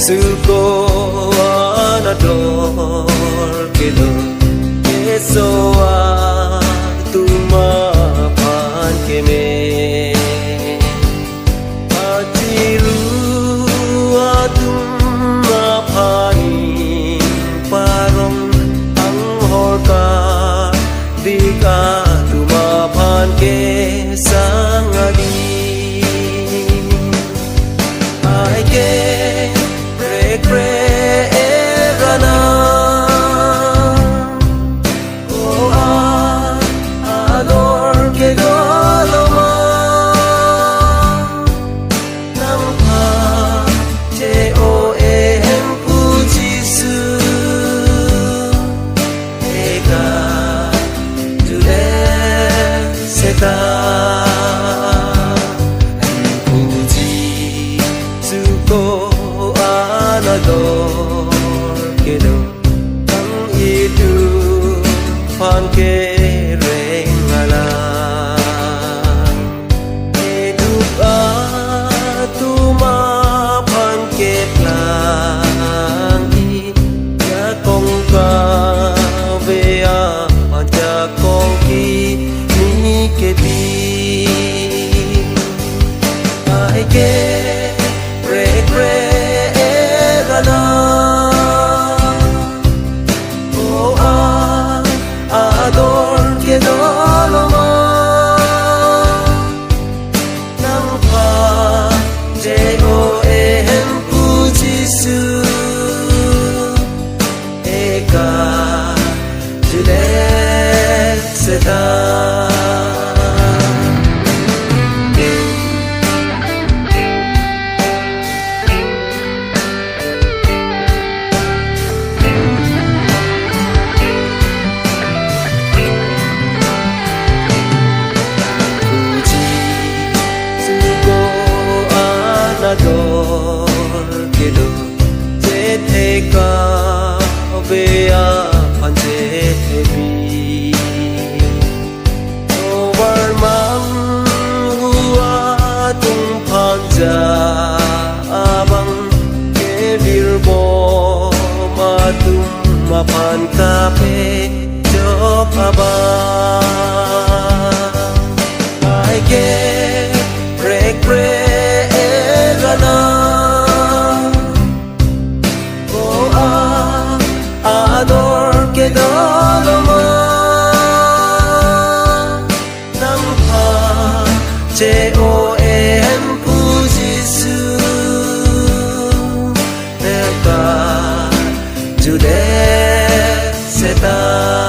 suko anador kilo esoa tuma pan keme atiru atuma pani parong ang horka dika tuma pan ke sangadi I get rana oh ador ke goloma nang pa je o em pujisu ega jude seta anador kilo ang itu pan ke rengala hidup atuma pan ke plangi ya kong ka vea panca kong ki ni ke bi I get oh ador ke doloma nang pa je o em pujisu eka jude seta ador kilo te ka vea panje bi over mang hua tung panja abang ke virbo matum mapan kape jok abang I get break oh ador ke doloma nang pa je o em pujisu eka jude seta